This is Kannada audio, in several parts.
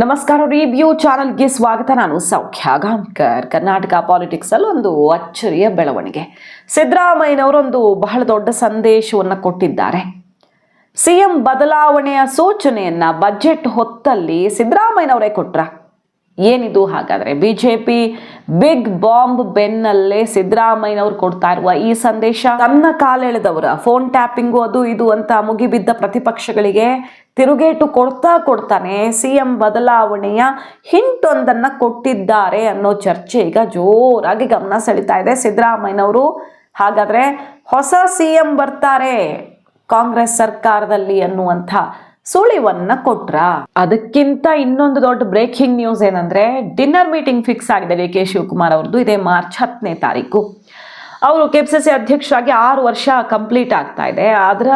ನಮಸ್ಕಾರ. ರಿವ್ಯೂ ಚಾನಲ್ಗೆ ಸ್ವಾಗತ. ನಾನು ಸೌಖ್ಯ ಗಾಂವ್ಕರ್. ಕರ್ನಾಟಕ ಪಾಲಿಟಿಕ್ಸ್ ಅಲ್ಲಿ ಒಂದು ಅಚ್ಚರಿಯ ಬೆಳವಣಿಗೆ. ಸಿದ್ದರಾಮಯ್ಯನವರೊಂದು ಬಹಳ ದೊಡ್ಡ ಸಂದೇಶವನ್ನು ಕೊಟ್ಟಿದ್ದಾರೆ. ಸಿಎಂ ಬದಲಾವಣೆಯ ಸೂಚನೆಯನ್ನ ಬಜೆಟ್ ಹೊತ್ತಲ್ಲಿ ಸಿದ್ದರಾಮಯ್ಯನವರೇ ಕೊಟ್ರ. ಏನಿದು ಹಾಗಾದ್ರೆ? ಬಿಜೆಪಿ ಬಿಗ್ ಬಾಂಬ್ ಬೆನ್ನಲ್ಲೇ ಸಿದ್ದರಾಮಯ್ಯನವರು ಕೊಡ್ತಾ ಇರುವ ಈ ಸಂದೇಶ ತನ್ನ ಕಾಲೆಳೆದವರ ಫೋನ್ ಟ್ಯಾಪಿಂಗು ಅದು ಇದು ಅಂತ ಮುಗಿಬಿದ್ದ ಪ್ರತಿಪಕ್ಷಗಳಿಗೆ ತಿರುಗೇಟು ಕೊಡ್ತಾನೆ ಸಿಎಂ ಬದಲಾವಣೆಯ ಹಿಂಟ್ ಒಂದನ್ನ ಕೊಟ್ಟಿದ್ದಾರೆ ಅನ್ನೋ ಚರ್ಚೆ ಈಗ ಜೋರಾಗಿ ಗಮನ ಸೆಳೀತಾ ಇದೆ. ಸಿದ್ದರಾಮಯ್ಯನವರು ಹಾಗಾದ್ರೆ ಹೊಸ ಸಿಎಂ ಬರ್ತಾರೆ ಕಾಂಗ್ರೆಸ್ ಸರ್ಕಾರದಲ್ಲಿ ಅನ್ನುವಂಥ ಸುಳಿವನ್ನ ಕೊಟ್ರ. ಅದಕ್ಕಿಂತ ಇನ್ನೊಂದು ದೊಡ್ಡ ಬ್ರೇಕಿಂಗ್ ನ್ಯೂಸ್ ಏನಂದ್ರೆ, ಡಿನ್ನರ್ ಮೀಟಿಂಗ್ ಫಿಕ್ಸ್ ಆಗಿದೆ ಡಿ ಕೆ ಶಿವಕುಮಾರ್ ಅವ್ರದ್ದು. ಇದೇ ಮಾರ್ಚ್ 10ನೇ ತಾರೀಕು ಅವರು ಕೆಪಿಸಿಸಿ ಅಧ್ಯಕ್ಷರಾಗಿ 6 ವರ್ಷ ಕಂಪ್ಲೀಟ್ ಆಗ್ತಾ ಇದೆ. ಅದರ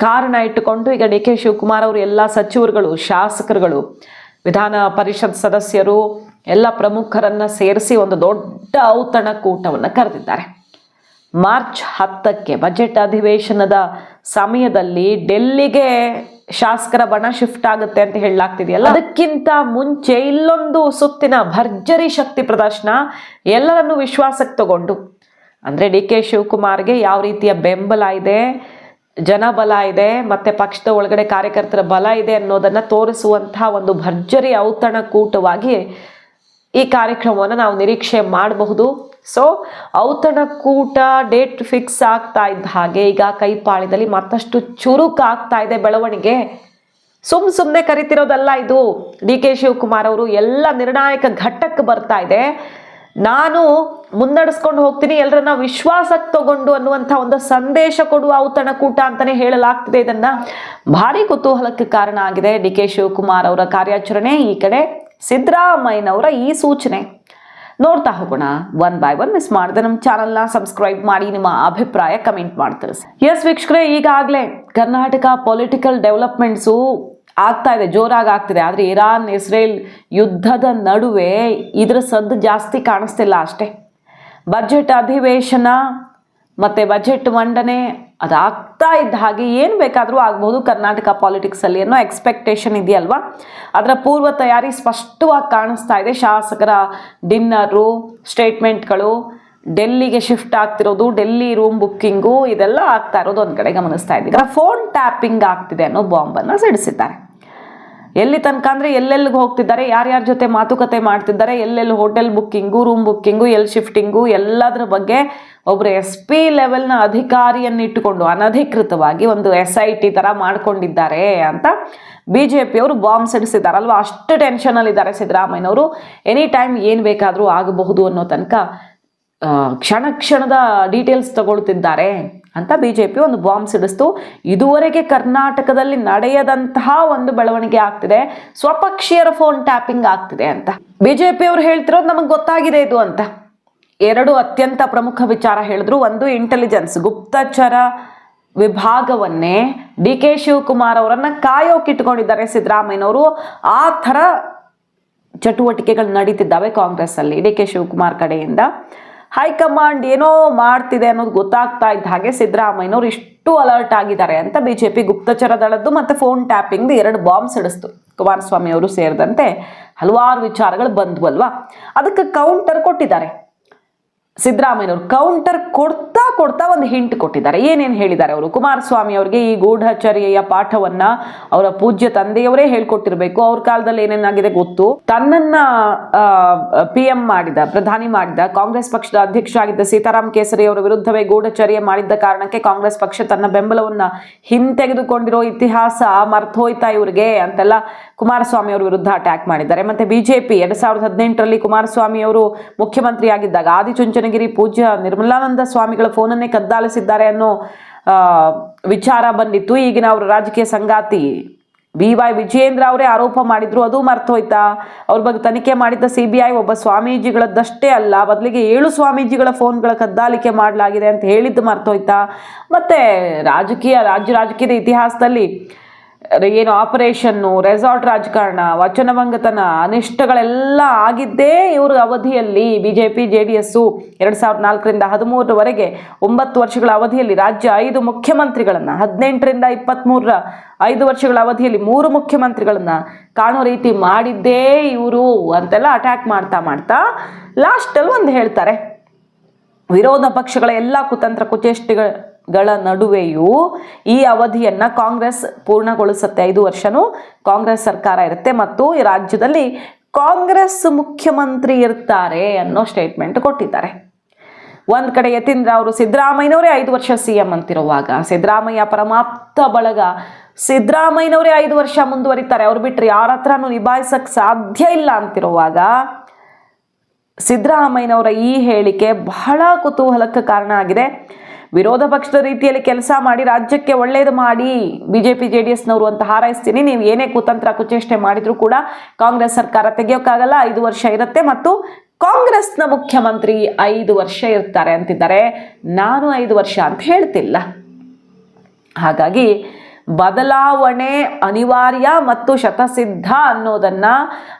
ಕಾರಣ ಇಟ್ಟುಕೊಂಡು ಈಗ ಡಿ ಕೆ ಶಿವಕುಮಾರ್ ಅವರು ಎಲ್ಲ ಸಚಿವರುಗಳು, ಶಾಸಕರುಗಳು, ವಿಧಾನ ಪರಿಷತ್ ಸದಸ್ಯರು ಎಲ್ಲ ಪ್ರಮುಖರನ್ನ ಸೇರಿಸಿ ಒಂದು ದೊಡ್ಡ ಔತಣಕೂಟವನ್ನು ಕರೆದಿದ್ದಾರೆ. ಮಾರ್ಚ್ 10ಕ್ಕೆ ಬಜೆಟ್ ಅಧಿವೇಶನದ ಸಮಯದಲ್ಲಿ ಡೆಲ್ಲಿಗೆ ಶಾಸಕರ ಬಣ ಶಿಫ್ಟ್ ಆಗುತ್ತೆ ಅಂತ ಹೇಳಲಾಗ್ತಿದೆಯಲ್ಲ, ಅದಕ್ಕಿಂತ ಮುಂಚೆ ಇಲ್ಲೊಂದು ಸುತ್ತಿನ ಭರ್ಜರಿ ಶಕ್ತಿ ಪ್ರದರ್ಶನ ಎಲ್ಲರನ್ನೂ ವಿಶ್ವಾಸಕ್ಕೆ ತಗೊಂಡು, ಅಂದ್ರೆ ಡಿ ಕೆ ಶಿವಕುಮಾರ್ಗೆ ಯಾವ ರೀತಿಯ ಬೆಂಬಲ ಇದೆ, ಜನಬಲ ಇದೆ, ಮತ್ತೆ ಪಕ್ಷದ ಒಳಗಡೆ ಕಾರ್ಯಕರ್ತರ ಬಲ ಇದೆ ಅನ್ನೋದನ್ನ ತೋರಿಸುವಂತಹ ಒಂದು ಭರ್ಜರಿ ಔತಣಕೂಟವಾಗಿ ಈ ಕಾರ್ಯಕ್ರಮವನ್ನು ನಾವು ನಿರೀಕ್ಷೆ ಮಾಡಬಹುದು. ಸೊ ಔತಣಕೂಟ ಡೇಟ್ ಫಿಕ್ಸ್ ಆಗ್ತಾ ಇದ್ದ ಹಾಗೆ ಈಗ ಕೈಪಾಳ್ಯದಲ್ಲಿ ಮತ್ತಷ್ಟು ಚುರುಕಾಗ್ತಾ ಇದೆ ಬೆಳವಣಿಗೆ. ಸುಮ್ಮನೆ ಕರಿತಿರೋದಲ್ಲ ಇದು. ಡಿ ಕೆ ಶಿವಕುಮಾರ್ ಅವರು ಎಲ್ಲ ನಿರ್ಣಾಯಕ ಘಟ್ಟಕ್ಕೆ ಬರ್ತಾ ಇದೆ. ನಾನು ಮುನ್ನಡೆಸ್ಕೊಂಡು ಹೋಗ್ತೀನಿ, ಎಲ್ಲರನ್ನ ವಿಶ್ವಾಸಕ್ಕೆ ತಗೊಂಡು ಅನ್ನುವಂಥ ಒಂದು ಸಂದೇಶ ಕೊಡುವ ಔತಣಕೂಟ ಅಂತಾನೆ ಹೇಳಲಾಗ್ತಿದೆ. ಇದನ್ನ ಭಾರಿ ಕುತೂಹಲಕ್ಕೆ ಕಾರಣ ಆಗಿದೆ ಡಿ ಕೆ ಶಿವಕುಮಾರ್ ಅವರ ಕಾರ್ಯಾಚರಣೆ, ಈ ಕಡೆ ಸಿದ್ದರಾಮಯ್ಯನವರ ಈ ಸೂಚನೆ. ನೋಡ್ತಾ ಹೋಗೋಣ ಒನ್ ಬೈ ಒನ್. ಮಿಸ್ ಮಾಡದೆ ನಮ್ಮ ಚಾನಲ್ನ ಸಬ್ಸ್ಕ್ರೈಬ್ ಮಾಡಿ, ನಿಮ್ಮ ಅಭಿಪ್ರಾಯ ಕಮೆಂಟ್ ಮಾಡ್ತಾರೆ. ಎಸ್ ವೀಕ್ಷಕರೇ, ಈಗಾಗಲೇ ಕರ್ನಾಟಕ ಪೊಲಿಟಿಕಲ್ ಡೆವಲಪ್ಮೆಂಟ್ಸು ಆಗ್ತಾ ಇದೆ, ಜೋರಾಗಿ ಆಗ್ತಿದೆ. ಆದರೆ ಇರಾನ್ ಇಸ್ರೇಲ್ ಯುದ್ಧದ ನಡುವೆ ಇದರ ಸದ್ದು ಜಾಸ್ತಿ ಕಾಣಿಸ್ತಿಲ್ಲ ಅಷ್ಟೇ. ಬಜೆಟ್ ಅಧಿವೇಶನ ಮತ್ತು ಬಜೆಟ್ ಮಂಡನೆ ಅದಾಗ್ತಾ ಇದ್ದ ಹಾಗೆ ಏನು ಬೇಕಾದರೂ ಆಗ್ಬೋದು ಕರ್ನಾಟಕ ಪಾಲಿಟಿಕ್ಸಲ್ಲಿ ಅನ್ನೋ ಎಕ್ಸ್ಪೆಕ್ಟೇಷನ್ ಇದೆಯಲ್ವಾ. ಅದರ ಪೂರ್ವ ತಯಾರಿ ಸ್ಪಷ್ಟವಾಗಿ ಕಾಣಿಸ್ತಾ ಇದೆ. ಶಾಸಕರ ಡಿನ್ನರು, ಸ್ಟೇಟ್ಮೆಂಟ್ಗಳು, ಡೆಲ್ಲಿಗೆ ಶಿಫ್ಟ್ ಆಗ್ತಿರೋದು, ಡೆಲ್ಲಿ ರೂಮ್ ಬುಕ್ಕಿಂಗು, ಇದೆಲ್ಲ ಆಗ್ತಾ ಇರೋದು ಒಂದು ಕಡೆ ಗಮನಿಸ್ತಾ ಇದ್ದೀವಿ. ಫೋನ್ ಟ್ಯಾಪಿಂಗ್ ಆಗ್ತಿದೆ ಅನ್ನೋ ಬಾಂಬನ್ನು ಸಿಡಿಸಿದ್ದಾರೆ. ಎಲ್ಲಿ ತನಕ ಅಂದರೆ ಎಲ್ಲೆಲ್ಲಿಗೆ ಹೋಗ್ತಿದ್ದಾರೆ, ಯಾರ್ಯಾರ ಜೊತೆ ಮಾತುಕತೆ ಮಾಡ್ತಿದ್ದಾರೆ, ಎಲ್ಲೆಲ್ಲಿ ಹೋಟೆಲ್ ಬುಕ್ಕಿಂಗು, ರೂಮ್ ಬುಕ್ಕಿಂಗು, ಎಲ್ಲಿ ಶಿಫ್ಟಿಂಗು, ಎಲ್ಲದರ ಬಗ್ಗೆ ಒಬ್ಬರು SP ಲೆವೆಲ್ನ ಅಧಿಕಾರಿಯನ್ನು ಇಟ್ಟುಕೊಂಡು ಅನಧಿಕೃತವಾಗಿ ಒಂದು SIT ಥರ ಮಾಡ್ಕೊಂಡಿದ್ದಾರೆ ಅಂತ BJP ಅವರು ಬಾಂಬ್ ಸಿಡಿಸಿದ್ದಾರಲ್ವ. ಅಷ್ಟು ಟೆನ್ಷನಲ್ಲಿದ್ದಾರೆ ಸಿದ್ದರಾಮಯ್ಯನವರು. ಎನಿ ಟೈಮ್ ಏನು ಬೇಕಾದರೂ ಆಗಬಹುದು ಅನ್ನೋ ತನಕ ಕ್ಷಣದ ಡೀಟೇಲ್ಸ್ ತಗೊಳ್ತಿದ್ದಾರೆ ಅಂತ BJP ಒಂದು ಬಾಂಬ್ ಸಿಡಿಸ್ತು. ಇದುವರೆಗೆ ಕರ್ನಾಟಕದಲ್ಲಿ ನಡೆಯದಂತಹ ಒಂದು ಬೆಳವಣಿಗೆ ಆಗ್ತಿದೆ. ಸ್ವಪಕ್ಷೀಯರ ಫೋನ್ ಟ್ಯಾಪಿಂಗ್ ಆಗ್ತಿದೆ ಅಂತ BJP ಅವರು ಹೇಳ್ತಿರೋದು ನಮಗೆ ಗೊತ್ತಾಗಿದೆ ಇದು ಅಂತ. 2 ಅತ್ಯಂತ ಪ್ರಮುಖ ವಿಚಾರ ಹೇಳಿದ್ರು. ಒಂದು, ಇಂಟೆಲಿಜೆನ್ಸ್ ಗುಪ್ತಚರ ವಿಭಾಗವನ್ನೇ ಡಿ ಕೆ ಶಿವಕುಮಾರ್ ಅವರನ್ನ ಕಾಯೋಕಿಟ್ಕೊಂಡಿದ್ದಾರೆ ಸಿದ್ದರಾಮಯ್ಯನವರು. ಆ ಥರ ಚಟುವಟಿಕೆಗಳು ನಡೀತಿದ್ದಾವೆ ಕಾಂಗ್ರೆಸ್ ಅಲ್ಲಿ. ಡಿ ಕೆ ಶಿವಕುಮಾರ್ ಕಡೆಯಿಂದ ಹೈಕಮಾಂಡ್ ಏನೋ ಮಾಡ್ತಿದೆ ಅನ್ನೋದು ಗೊತ್ತಾಗ್ತಾ ಇದ್ದ ಹಾಗೆ ಸಿದ್ದರಾಮಯ್ಯನವರು ಇಷ್ಟು ಅಲರ್ಟ್ ಆಗಿದ್ದಾರೆ ಅಂತ BJP ಗುಪ್ತಚರ ದಳದ್ದು ಮತ್ತು ಫೋನ್ ಟ್ಯಾಪಿಂಗ್ದು 2 ಬಾಂಬ್ ಸಿಡಿಸ್ತು. ಕುಮಾರಸ್ವಾಮಿ ಅವರು ಸೇರಿದಂತೆ ಹಲವಾರು ವಿಚಾರಗಳು ಬಂದ್ವಲ್ವಾ. ಅದಕ್ಕೆ ಕೌಂಟರ್ ಕೊಟ್ಟಿದ್ದಾರೆ ಸಿದ್ದರಾಮಯ್ಯನವರು. ಕೌಂಟರ್ ಕೊಡ್ತಾ ಒಂದು ಹಿಂಟ್ ಕೊಟ್ಟಿದ್ದಾರೆ. ಏನೇನು ಹೇಳಿದ್ದಾರೆ ಅವರು? ಕುಮಾರಸ್ವಾಮಿ ಅವರಿಗೆ ಈ ಗೂಢಚರ್ಯೆಯ ಪಾಠವನ್ನ ಅವರ ಪೂಜ್ಯ ತಂದೆಯವರೇ ಹೇಳ್ಕೊಟ್ಟಿರ್ಬೇಕು. ಅವ್ರ ಕಾಲದಲ್ಲಿ ಏನೇನಾಗಿದೆ ಗೊತ್ತು. ತನ್ನನ್ನ PM ಮಾಡಿದ, ಪ್ರಧಾನಿ ಮಾಡಿದ, ಕಾಂಗ್ರೆಸ್ ಪಕ್ಷದ ಅಧ್ಯಕ್ಷ ಆಗಿದ್ದ ಸೀತಾರಾಮ್ ಕೇಸರಿ ಅವರ ವಿರುದ್ಧವೇ ಗೂಢಚರ್ಯೆ ಮಾಡಿದ್ದ ಕಾರಣಕ್ಕೆ ಕಾಂಗ್ರೆಸ್ ಪಕ್ಷ ತನ್ನ ಬೆಂಬಲವನ್ನ ಹಿಂತೆಗೆದುಕೊಂಡಿರೋ ಇತಿಹಾಸ ಮರ್ತೋಯ್ತಾ ಇವ್ರಿಗೆ ಅಂತೆಲ್ಲ ಕುಮಾರಸ್ವಾಮಿ ಅವರ ವಿರುದ್ಧ ಅಟ್ಯಾಕ್ ಮಾಡಿದ್ದಾರೆ. ಮತ್ತೆ BJP 2018ರಲ್ಲಿ ಕುಮಾರಸ್ವಾಮಿ ಅವರು ಮುಖ್ಯಮಂತ್ರಿ ಆಗಿದ್ದಾಗ ಆದಿಚುಂಚನಗಿರಿ ಪೂಜ್ಯ ನಿರ್ಮಲಾನಂದ ಸ್ವಾಮಿಗಳ ಫೋನನ್ನೇ ಕದ್ದಾಲಿಸಿದ್ದಾರೆ ಅನ್ನೋ ವಿಚಾರ ಬಂದಿತ್ತು. ಈಗಿನ ಅವರ ರಾಜಕೀಯ ಸಂಗಾತಿ BY ವಿಜಯೇಂದ್ರ ಅವರೇ ಆರೋಪ ಮಾಡಿದ್ರು. ಅದು ಮರ್ತೋಯ್ತಾ? ಅವ್ರ ಬಗ್ಗೆ ತನಿಖೆ ಮಾಡಿದ್ದ CBI ಒಬ್ಬ ಸ್ವಾಮೀಜಿಗಳದ್ದಷ್ಟೇ ಅಲ್ಲ, ಬದಲಿಗೆ 7 ಸ್ವಾಮೀಜಿಗಳ ಫೋನ್ಗಳ ಕದ್ದಾಲಿಕೆ ಮಾಡಲಾಗಿದೆ ಅಂತ ಹೇಳಿದ್ದು ಮರ್ತೋಯ್ತಾ? ಮತ್ತೆ ರಾಜ್ಯ ರಾಜಕೀಯದ ಇತಿಹಾಸದಲ್ಲಿ ಏನು ಆಪರೇಷನ್ನು, ರೆಸಾರ್ಟ್ ರಾಜಕಾರಣ, ವಚನಭಂಗತನ, ಅನಿಷ್ಟಗಳೆಲ್ಲ ಆಗಿದ್ದೇ ಇವ್ರ ಅವಧಿಯಲ್ಲಿ. BJP JDS 2004ರಿಂದ 2013ರವರೆಗೆ 9 ವರ್ಷಗಳ ಅವಧಿಯಲ್ಲಿ ರಾಜ್ಯ 5 ಮುಖ್ಯಮಂತ್ರಿಗಳನ್ನು, 18ರಿಂದ 23ರ 5 ವರ್ಷಗಳ ಅವಧಿಯಲ್ಲಿ 3 ಮುಖ್ಯಮಂತ್ರಿಗಳನ್ನು ಕಾಣೋ ರೀತಿ ಮಾಡಿದ್ದೇ ಇವರು ಅಂತೆಲ್ಲ ಅಟ್ಯಾಕ್ ಮಾಡ್ತಾ ಲಾಸ್ಟಲ್ಲಿ ಒಂದು ಹೇಳ್ತಾರೆ, ವಿರೋಧ ಪಕ್ಷಗಳ ಎಲ್ಲ ಕುತಂತ್ರ ಕುಚೇಷ್ಟೆಗಳ ನಡುವೆಯೂ ಈ ಅವಧಿಯನ್ನ ಕಾಂಗ್ರೆಸ್ ಪೂರ್ಣಗೊಳಿಸುತ್ತೆ. 5 ವರ್ಷನೂ ಕಾಂಗ್ರೆಸ್ ಸರ್ಕಾರ ಇರುತ್ತೆ ಮತ್ತು ಈ ರಾಜ್ಯದಲ್ಲಿ ಕಾಂಗ್ರೆಸ್ ಮುಖ್ಯಮಂತ್ರಿ ಇರ್ತಾರೆ ಅನ್ನೋ ಸ್ಟೇಟ್ಮೆಂಟ್ ಕೊಟ್ಟಿದ್ದಾರೆ. ಒಂದ್ ಕಡೆ ಯತೀಂದ್ರ ಅವರು ಸಿದ್ದರಾಮಯ್ಯನವರೇ 5 ವರ್ಷ CM ಅಂತಿರುವಾಗ, ಸಿದ್ದರಾಮಯ್ಯ ಪರಮಾಪ್ತ ಬಳಗ ಸಿದ್ದರಾಮಯ್ಯನವರೇ 5 ವರ್ಷ ಮುಂದುವರಿತಾರೆ, ಅವ್ರು ಬಿಟ್ಟರೆ ಯಾರ ಹತ್ರನೂ ನಿಭಾಯಿಸಕ್ ಸಾಧ್ಯ ಇಲ್ಲ ಅಂತಿರುವಾಗ, ಸಿದ್ದರಾಮಯ್ಯನವರ ಈ ಹೇಳಿಕೆ ಬಹಳ ಕುತೂಹಲಕ್ಕೆ ಕಾರಣ ಆಗಿದೆ. ವಿರೋಧ ಪಕ್ಷದ ರೀತಿಯಲ್ಲಿ ಕೆಲಸ ಮಾಡಿ ರಾಜ್ಯಕ್ಕೆ ಒಳ್ಳೇದು ಮಾಡಿ BJP JDSನವರು ಅಂತ ಹಾರೈಸ್ತೀನಿ, ನೀವು ಏನೇ ಕುತಂತ್ರ ಕುಚೇಷ್ಟೆ ಮಾಡಿದ್ರು ಕೂಡ ಕಾಂಗ್ರೆಸ್ ಸರ್ಕಾರ ತೆಗೆಯೋಕ್ಕಾಗಲ್ಲ, 5 ವರ್ಷ ಇರುತ್ತೆ ಮತ್ತು ಕಾಂಗ್ರೆಸ್ನ ಮುಖ್ಯಮಂತ್ರಿ 5 ವರ್ಷ ಇರ್ತಾರೆ ಅಂತಿದ್ದಾರೆ. ನಾನು 5 ವರ್ಷ ಅಂತ ಹೇಳ್ತಿಲ್ಲ. ಹಾಗಾಗಿ ಬದಲಾವಣೆ ಅನಿವಾರ್ಯ ಮತ್ತು ಶತಸಿದ್ಧ ಅನ್ನೋದನ್ನ,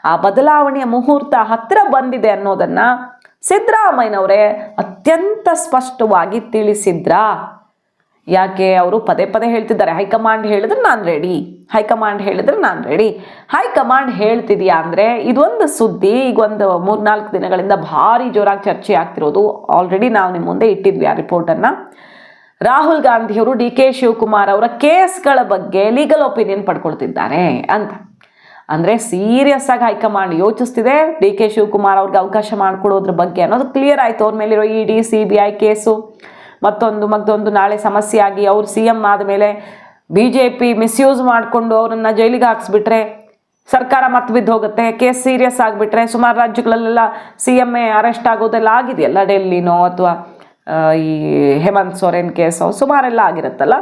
ಆ ಬದಲಾವಣೆಯ ಮುಹೂರ್ತ ಹತ್ತಿರ ಬಂದಿದೆ ಅನ್ನೋದನ್ನ ಸಿದ್ದರಾಮಯ್ಯನವರೇ ಅತ್ಯಂತ ಸ್ಪಷ್ಟವಾಗಿ ತಿಳಿಸಿದ್ರ. ಯಾಕೆ ಅವರು ಪದೇ ಪದೇ ಹೇಳ್ತಿದ್ದಾರೆ, ಹೈಕಮಾಂಡ್ ಹೇಳಿದ್ರೆ ನಾನು ರೆಡಿ, ಹೈಕಮಾಂಡ್ ಹೇಳಿದ್ರೆ ನಾನು ರೆಡಿ. ಹೈಕಮಾಂಡ್ ಹೇಳ್ತಿದ್ಯಾ ಅಂದರೆ ಇದೊಂದು ಸುದ್ದಿ ಈಗ ಒಂದು 3-4 ದಿನಗಳಿಂದ ಭಾರಿ ಜೋರಾಗಿ ಚರ್ಚೆ ಆಗ್ತಿರೋದು. ಆಲ್ರೆಡಿ ನಾವು ನಿಮ್ಮ ಮುಂದೆ ಇಟ್ಟಿದ್ವಿ ಆ ರಿಪೋರ್ಟನ್ನು. ರಾಹುಲ್ ಗಾಂಧಿಯವರು DK ಶಿವಕುಮಾರ್ ಅವರ ಕೇಸ್ಗಳ ಬಗ್ಗೆ ಲೀಗಲ್ ಒಪಿನಿಯನ್ ಪಡ್ಕೊಳ್ತಿದ್ದಾರೆ ಅಂತ. ಅಂದರೆ ಸೀರಿಯಸ್ ಆಗಿ ಹೈಕಮಾಂಡ್ ಯೋಚಿಸ್ತಿದೆ DK ಶಿವಕುಮಾರ್ ಅವ್ರಿಗೆ ಅವಕಾಶ ಮಾಡಿಕೊಡೋದ್ರ ಬಗ್ಗೆ ಅನ್ನೋದು ಕ್ಲಿಯರ್ ಆಯಿತು. ಅವ್ರ ಮೇಲಿರೋ ED CBI ಕೇಸು ಮತ್ತೊಂದು ನಾಳೆ ಸಮಸ್ಯೆ ಆಗಿ ಅವ್ರು CM ಆದಮೇಲೆ BJP ಮಿಸ್ಯೂಸ್ ಮಾಡಿಕೊಂಡು ಅವರನ್ನು ಜೈಲಿಗೆ ಹಾಕ್ಸ್ಬಿಟ್ರೆ ಸರ್ಕಾರ ಮತ್ತೆ ಬಿದ್ದು ಹೋಗುತ್ತೆ. ಕೇಸ್ ಸೀರಿಯಸ್ ಆಗಿಬಿಟ್ರೆ ಸುಮಾರು ರಾಜ್ಯಗಳಲ್ಲೆಲ್ಲ CM ಅರೆಸ್ಟ್ ಆಗೋದೆಲ್ಲ ಆಗಿದೆಯಲ್ಲ, ಡೆಲ್ಲಿನೋ ಅಥವಾ ಈ ಹೇಮಂತ್ ಸೊರೇನ್ ಕೇಸು ಸುಮಾರೆಲ್ಲ ಆಗಿರುತ್ತಲ್ಲ,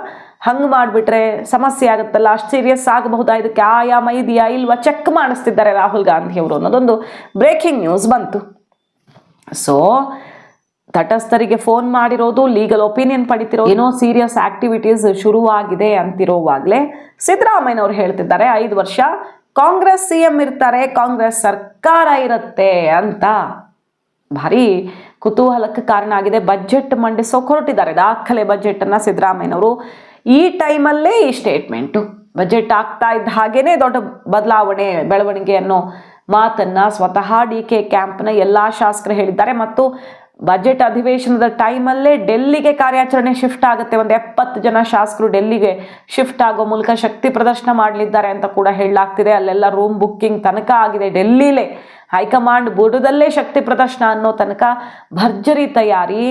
ಹಂಗೆ ಮಾಡಿಬಿಟ್ರೆ ಸಮಸ್ಯೆ ಆಗುತ್ತಲ್ಲ, ಅಷ್ಟು ಸೀರಿಯಸ್ ಆಗಬಹುದಾ, ಇದಕ್ಕೆ ಆಯಾಮ ಇದೆಯಾ ಇಲ್ವಾ ಚೆಕ್ ಮಾಡಿಸ್ತಿದ್ದಾರೆ ರಾಹುಲ್ ಗಾಂಧಿ ಅವರು ಅನ್ನೋದೊಂದು ಬ್ರೇಕಿಂಗ್ ನ್ಯೂಸ್ ಬಂತು. ಸೊ ತಟಸ್ಥರಿಗೆ ಫೋನ್ ಮಾಡಿರೋದು, ಲೀಗಲ್ ಒಪಿನಿಯನ್ ಪಡಿತಿರೋದು, ಏನೋ ಸೀರಿಯಸ್ ಆಕ್ಟಿವಿಟೀಸ್ ಶುರುವಾಗಿದೆ ಅಂತಿರೋವಾಗಲೇ ಸಿದ್ದರಾಮಯ್ಯನವರು ಹೇಳ್ತಿದ್ದಾರೆ 5 ವರ್ಷ ಕಾಂಗ್ರೆಸ್ CM ಇರ್ತಾರೆ, ಕಾಂಗ್ರೆಸ್ ಸರ್ಕಾರ ಇರುತ್ತೆ ಅಂತ. ಭಾರಿ ಕುತೂಹಲಕ್ಕೆ ಕಾರಣ ಆಗಿದೆ. ಬಜೆಟ್ ಮಂಡಿಸೋಕೆ ಹೊರಟಿದ್ದಾರೆ, ದಾಖಲೆ ಬಜೆಟನ್ನು ಸಿದ್ದರಾಮಯ್ಯನವರು. ಈ ಟೈಮಲ್ಲೇ ಈ ಸ್ಟೇಟ್ಮೆಂಟು, ಬಜೆಟ್ ಆಗ್ತಾ ಇದ್ದ ಹಾಗೇನೆ ದೊಡ್ಡ ಬದಲಾವಣೆ ಬೆಳವಣಿಗೆ ಅನ್ನೋ ಮಾತನ್ನು ಸ್ವತಃ DK ಕ್ಯಾಂಪ್ನ ಎಲ್ಲ ಶಾಸಕರು ಹೇಳಿದ್ದಾರೆ. ಮತ್ತು ಬಜೆಟ್ ಅಧಿವೇಶನದ ಟೈಮಲ್ಲೇ ಡೆಲ್ಲಿಗೆ ಕಾರ್ಯಾಚರಣೆ ಶಿಫ್ಟ್ ಆಗುತ್ತೆ, ಒಂದು 70 ಜನ ಶಾಸಕರು ಡೆಲ್ಲಿಗೆ ಶಿಫ್ಟ್ ಆಗೋ ಮೂಲಕ ಶಕ್ತಿ ಪ್ರದರ್ಶನ ಮಾಡಲಿದ್ದಾರೆ ಅಂತ ಕೂಡ ಹೇಳಲಾಗ್ತಿದೆ. ಅಲ್ಲೆಲ್ಲ ರೂಮ್ ಬುಕ್ಕಿಂಗ್ ತನಕ ಆಗಿದೆ, ಡೆಲ್ಲಿಲೇ ಹೈಕಮಾಂಡ್ ಬುಡದಲ್ಲೇ ಶಕ್ತಿ ಪ್ರದರ್ಶನ ಅನ್ನೋ ತನಕ ಭರ್ಜರಿ ತಯಾರಿ.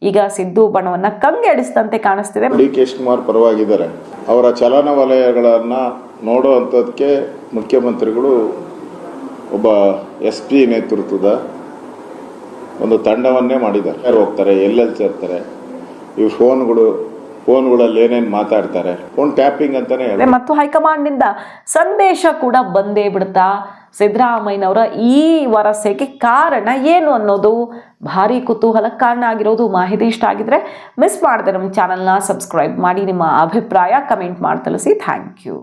ಈಗ ಸಿದ್ದು ಬಣವನ್ನ ಕಂಗೆಡಿಸಿದಂತೆ ಕಾಣಿಸ್ತಿದೆ. DK ಶಿವಕುಮಾರ್ ಪರವಾಗಿದ್ದಾರೆ, ಅವರ ಚಲನವಲಯಗಳನ್ನ ನೋಡುವಂಥದ್ದಕ್ಕೆ ಮುಖ್ಯಮಂತ್ರಿಗಳು ಒಬ್ಬ SP ನೇತೃತ್ವದ ಒಂದು ತಂಡವನ್ನೇ ಮಾಡಿದ್ದಾರೆ. ಯಾರು ಹೋಗ್ತಾರೆ, ಎಲ್ಲೆಲ್ಲಿ ಸೇರ್ತಾರೆ, ಇವು ಫೋನ್ಗಳಲ್ಲಿ ಏನೇನು ಮಾತಾಡ್ತಾರೆ, ಫೋನ್ ಟ್ಯಾಪಿಂಗ್ ಅಂತಾನೆ. ಮತ್ತು ಹೈಕಮಾಂಡ್ನಿಂದ ಸಂದೇಶ ಕೂಡ ಬಂದೇ ಬಿಡ್ತಾ ಸಿದ್ದರಾಮಯ್ಯನವರ ಈ ವರಸೆಗೆ ಕಾರಣ ಏನು ಅನ್ನೋದು ಭಾರಿ ಕುತೂಹಲಕ್ಕೆ ಕಾರಣ ಆಗಿರೋದು. ಮಾಹಿತಿ ಇಷ್ಟ ಆಗಿದ್ರೆ ಮಿಸ್ ಮಾಡದೆ ನಮ್ಮ ಚಾನಲ್ನ ಸಬ್ಸ್ಕ್ರೈಬ್ ಮಾಡಿ, ನಿಮ್ಮ ಅಭಿಪ್ರಾಯ ಕಮೆಂಟ್ ಮಾಡಿ ತಿಳಿಸಿ. Thank you.